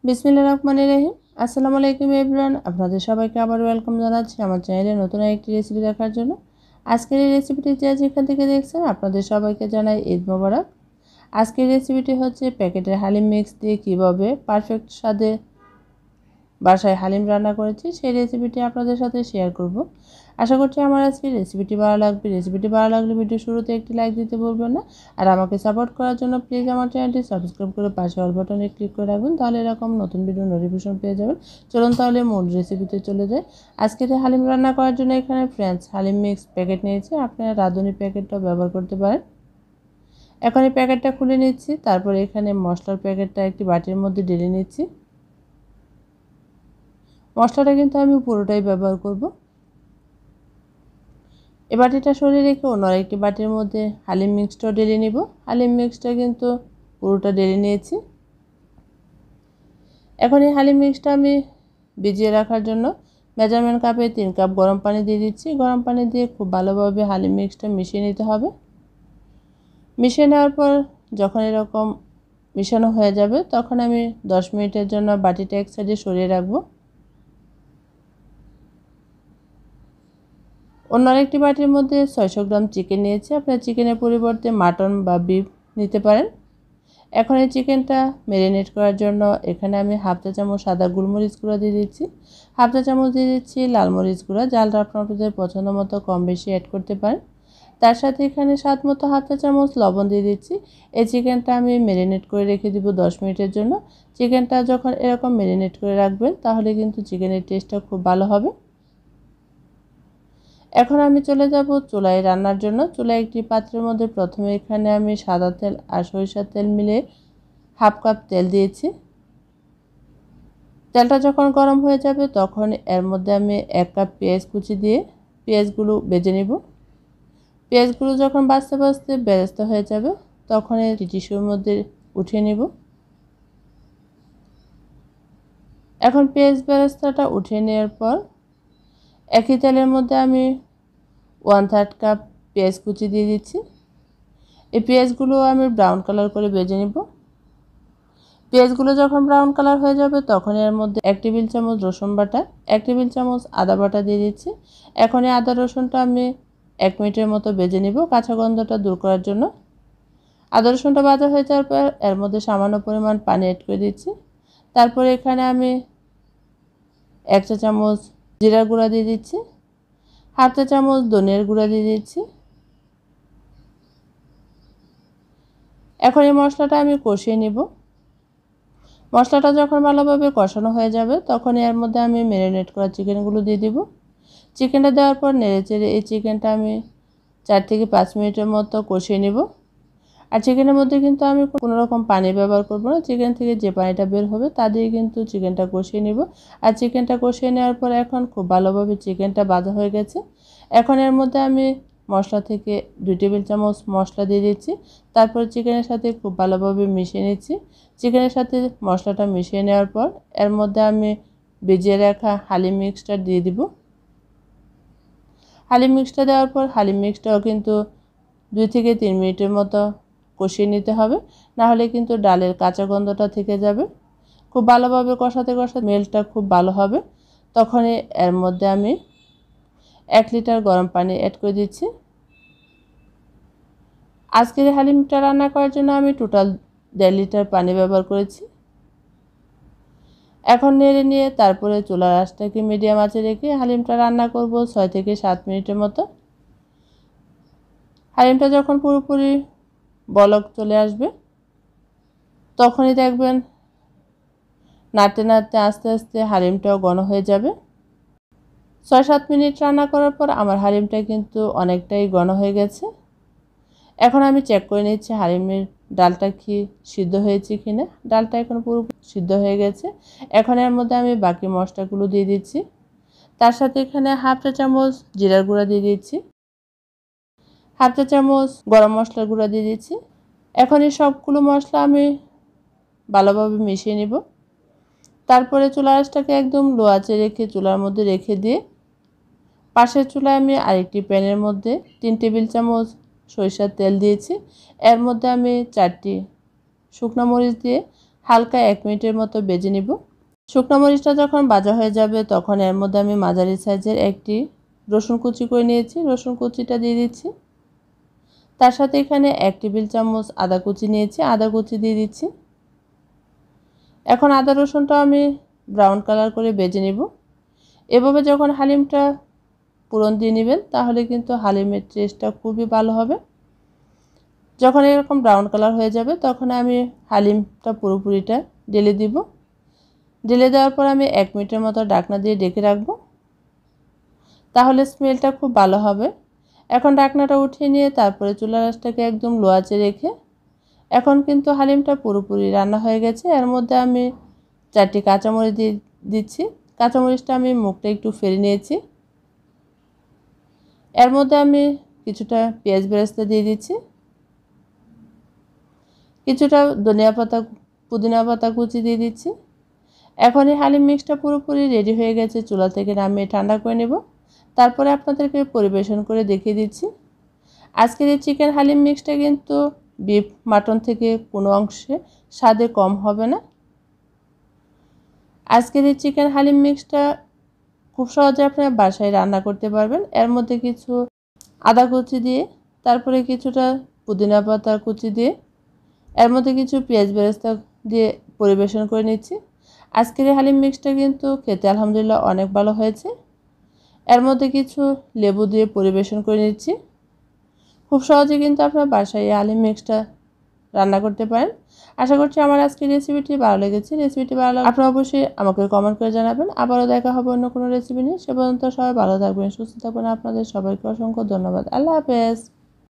বিসমিল্লাহির রহমানির রহিম। আসসালামু আলাইকুম এভরিওয়ান, আপনাদের সবাইকে আবার ওয়েলকাম জানাচ্ছি আমার চ্যানেলে নতুন একটি রেসিপি দেখার জন্য। আজকের এই রেসিপিটি যে যেখান থেকে দেখছেন আপনাদের সবাইকে জানাই ঈদ মোবারক। আজকের রেসিপিটি হচ্ছে প্যাকেটের হালিম মিক্স দিয়ে কীভাবে পারফেক্ট স্বাদে বাসায় হালিম রান্না করেছি সেই রেসিপিটি আপনাদের সাথে শেয়ার করব। আশা করছি আমার আজকের রেসিপিটি ভালো লাগবে। রেসিপিটি ভালো লাগলে ভিডিও শুরুতে একটি লাইক দিতে ভুলবেন না। আর আমাকে সাপোর্ট করার জন্য প্লিজ আমার চ্যানেলটি সাবস্ক্রাইব করে পাশে অল বাটনে ক্লিক করে রাখবেন, তাহলে এরকম নতুন ভিডিও নোটিফিকেশন পেয়ে যাবেন। চলুন তাহলে মূল রেসিপিতে চলে যাই। আজকে হালিম রান্না করার জন্য এখানে ফ্রেঞ্চ হালিম মিক্স প্যাকেট নিয়েছি, আপনারা রাঁধুনি প্যাকেটটাও ব্যবহার করতে পারেন। এখন এই প্যাকেটটা খুলে নিচ্ছি, তারপর এখানে মশলার প্যাকেটটা একটি বাটির মধ্যে ঢেলে নিচ্ছি। মশলাটা কিন্তু আমি পুরোটাই ব্যবহার করব। এই বাটিটা সরিয়ে রেখে অন্য আরেকটি বাটির মধ্যে হালিম মিক্সটা ঢেলে নিব। হালিম মিক্সটা কিন্তু পুরোটা ঢেলে নিয়েছি। এখন এই হালিম মিক্সটা আমি ভিজিয়ে রাখার জন্য মেজারমেন্ট কাপে 3 কাপ গরম পানি দিয়ে দিচ্ছি। গরম পানি দিয়ে খুব ভালোভাবে হালিম মিক্সটা মিশিয়ে নিতে হবে। মিশিয়ে নেওয়ার পর যখন এরকম মিশানো হয়ে যাবে তখন আমি 10 মিনিটের জন্য বাটিটা এক সাইডে সরিয়ে রাখবো। অন্য আরেকটি বাটির মধ্যে 600 গ্রাম চিকেন নিয়েছি। আপনারা চিকেনের পরিবর্তে মাটন বা বিফ নিতে পারেন। এখন এই চিকেনটা ম্যারিনেট করার জন্য এখানে আমি হাফ চা চামচ সাদা গোলমরিচ গুঁড়া দিয়ে দিচ্ছি, হাফ চা চামচ দিয়ে দিচ্ছি লাল মরিচ গুঁড়া। জালটা আপনাদের পছন্দ মতো কম বেশি অ্যাড করতে পারেন। তার সাথে এখানে স্বাদ মতো হাফ চা চামচ লবণ দিয়ে দিচ্ছি। এই চিকেনটা আমি ম্যারিনেট করে রেখে দিব 10 মিনিটের জন্য। চিকেনটা যখন এরকম ম্যারিনেট করে রাখবেন তাহলে কিন্তু চিকেনের টেস্টটা খুব ভালো হবে। এখন আমি চলে যাব চুলায় রান্নার জন্য। চুলায় একটি পাত্রের মধ্যে প্রথমে এখানে আমি সাদা তেল আর সরিষার তেল মিলে হাফ কাপ তেল দিয়েছি। তেলটা যখন গরম হয়ে যাবে তখন এর মধ্যে আমি 1 কাপ পেঁয়াজ কুচি দিয়ে পেঁয়াজগুলো ভেজে নিব। পেঁয়াজগুলো যখন ভাজতে ভাজতে বেরেস্তা হয়ে যাবে তখন এই টিস্যুর মধ্যে উঠিয়ে নিব। এখন পেঁয়াজ বেরেস্তাটা উঠিয়ে নেওয়ার পর একই তেলের মধ্যে আমি 1/3 কাপ পেঁয়াজ কুচি দিয়ে দিচ্ছি। এই পেঁয়াজগুলো আমি ব্রাউন কালার করে ভেজে নিব। পেঁয়াজগুলো যখন ব্রাউন কালার হয়ে যাবে তখন এর মধ্যে 1 টেবিল চামচ রসুন বাটা, 1 টেবিল চামচ আদা বাটা দিয়ে দিচ্ছি। এখন এই আদা রসুনটা আমি 1 মিনিটের মতো ভেজে নিব কাঁচা গন্ধটা দূর করার জন্য। আদা রসুনটা ভাজা হয়ে যাওয়ার পর এর মধ্যে সামান্য পরিমাণ পানি অ্যাড করে দিচ্ছি। তারপর এখানে আমি 1 চা চামচ জিরার গুঁড়া দিয়ে দিচ্ছি, হাফ চা চামচ ধনিয়ার গুঁড়া দিয়ে দিচ্ছি। এখন এই মশলাটা আমি কষিয়ে নিব। মশলাটা যখন ভালোভাবে কষানো হয়ে যাবে তখন এর মধ্যে আমি ম্যারিনেট করা চিকেনগুলো দিয়ে দিব। চিকেনটা দেওয়ার পর নেড়েচেড়ে এই চিকেনটা আমি 4 থেকে 5 মিনিটের মতো কষিয়ে নিব। আর চিকেনের মধ্যে কিন্তু আমি কোনো রকম পানি ব্যবহার করব না। চিকেন থেকে যে পানিটা বের হবে তা দিয়ে কিন্তু চিকেনটা কষিয়ে নিব। আর চিকেনটা কষিয়ে নেওয়ার পর এখন খুব ভালোভাবে চিকেনটা ভাজা হয়ে গেছে। এখন এর মধ্যে আমি মশলা থেকে 2 টেবিল চামচ মশলা দিয়ে দিচ্ছি। তারপর চিকেনের সাথে খুব ভালোভাবে মিশিয়ে নিচ্ছি। চিকেনের সাথে মশলাটা মিশিয়ে নেওয়ার পর এর মধ্যে আমি ভিজিয়ে রাখা হালিম মিক্সটা দিয়ে দিব। হালিম মিক্সটা দেওয়ার পর হালিম মিক্সটাও কিন্তু 2 থেকে 3 মিনিটের মতো কষিয়ে নিতে হবে, না হলে কিন্তু ডালের কাঁচা গন্ধটা থেকে যাবে। খুব ভালোভাবে কষাতে কষাতে মেলটা খুব ভালো হবে। তখনই এর মধ্যে আমি 1 লিটার গরম পানি অ্যাড করে দিচ্ছি। আজকের হালিমটা রান্না করার জন্য আমি টোটাল 1.5 লিটার পানি ব্যবহার করেছি। এখন নেড়ে নিয়ে তারপরে চুলার আঁচটাকে মিডিয়াম আঁচে রেখে হালিমটা রান্না করব 6 থেকে 7 মিনিটের মতো। হালিমটা যখন পুরোপুরি বলক চলে আসবে তখনই দেখবেন নাড়তে নাড়তে আস্তে আস্তে হালিমটাও ঘন হয়ে যাবে। 6-7 মিনিট রান্না করার পর আমার হালিমটা কিন্তু অনেকটাই ঘন হয়ে গেছে। এখন আমি চেক করে নিচ্ছি হালিমের ডালটা কি সিদ্ধ হয়েছে কিনা। ডালটা এখন পুরো সিদ্ধ হয়ে গেছে। এখন এর মধ্যে আমি বাকি মশলাগুলো দিয়ে দিচ্ছি। তার সাথে এখানে হাফ চা চামচ জিরার গুঁড়া দিয়ে দিচ্ছি, হাফ চা চামচ গরম মশলার গুঁড়া দিয়ে দিচ্ছি। এখন এই সবগুলো মশলা আমি ভালোভাবে মিশিয়ে নিব। তারপরে চুলার আঁচটাকে একদম লো আঁচে রেখে চুলার মধ্যে রেখে দিয়ে পাশের চুলায় আমি আরেকটি প্যানের মধ্যে 3 টেবিল চামচ সরিষার তেল দিয়েছি। এর মধ্যে আমি 4টি শুকনো মরিচ দিয়ে হালকা 1 মিনিটের মতো ভেজে নিব। শুকনো মরিচটা যখন ভাজা হয়ে যাবে তখন এর মধ্যে আমি মাঝারি সাইজের একটি রসুন কুচি করে নিয়েছি, রসুন কুচিটা দিয়ে দিচ্ছি। তার সাথে এখানে 1 টেবিল চামচ আদা কুচি নিয়েছি, আদা কুচি দিয়ে দিচ্ছি। এখন আদা রসুনটা আমি ব্রাউন কালার করে ভেজে নিব। এভাবে যখন হালিমটা পুরন দিয়ে নেবেন তাহলে কিন্তু হালিমের টেস্টটা খুবই ভালো হবে। যখন এরকম ব্রাউন কালার হয়ে যাবে তখন আমি হালিমটা পুরোপুরিটা ঢেলে দিব। ঢেলে দেওয়ার পর আমি 1 মিনিটের মতো ঢাকনা দিয়ে ঢেকে রাখবো, তাহলে স্মেলটা খুব ভালো হবে। এখন ঢাকনাটা উঠিয়ে নিয়ে তারপরে চুলার আঁচটাকে একদম লো আঁচে রেখে এখন কিন্তু হালিমটা পুরোপুরি রান্না হয়ে গেছে। এর মধ্যে আমি 4টি কাঁচামরিচ দিয়ে দিচ্ছি। কাঁচামরিচটা আমি মুখটা একটু ফেলে নিয়েছি। এর মধ্যে আমি কিছুটা পেঁয়াজ বেরেস্তা দিয়ে দিচ্ছি, কিছুটা ধনিয়া পাতা পুদিনা পাতা কুচি দিয়ে দিচ্ছি। এখন এই হালিম মিক্সটা পুরোপুরি রেডি হয়ে গেছে, চুলা থেকে নামিয়ে ঠান্ডা করে নেব। তারপরে আপনাদেরকে পরিবেশন করে দেখিয়ে দিচ্ছি। আজকের এই চিকেন হালিম মিক্সটা কিন্তু বিফ মাটন থেকে কোনো অংশে স্বাদে কম হবে না। আজকের এই চিকেন হালিম মিক্সটা খুব সহজে আপনারা বাসায় রান্না করতে পারবেন। এর মধ্যে কিছু আদা কুচি দিয়ে, তারপরে কিছুটা পুদিনা পাতা কুচি দিয়ে, এর মধ্যে কিছু পেঁয়াজ বেরেস্তা দিয়ে পরিবেশন করে নিচ্ছি। আজকের এই হালিম মিক্সটা কিন্তু খেতে আলহামদুলিল্লাহ অনেক ভালো হয়েছে। এর মধ্যে কিছু লেবু দিয়ে পরিবেশন করে নিচ্ছি। খুব সহজে কিন্তু আপনারা বাসায় এই হালিম মিক্সটা রান্না করতে পারেন। আশা করছি আমার আজকের রেসিপিটি ভালো লেগেছে। রেসিপিটি ভালো লাগলে আপনারা অবশ্যই আমাকে কমেন্ট করে জানাবেন। আবারও দেখা হবে অন্য কোনো রেসিপি নিয়ে। সে পর্যন্ত সবাই ভালো থাকবেন, সুস্থ থাকবেন। আপনাদের সবাইকে অসংখ্য ধন্যবাদ। আল্লাহ হাফেজ।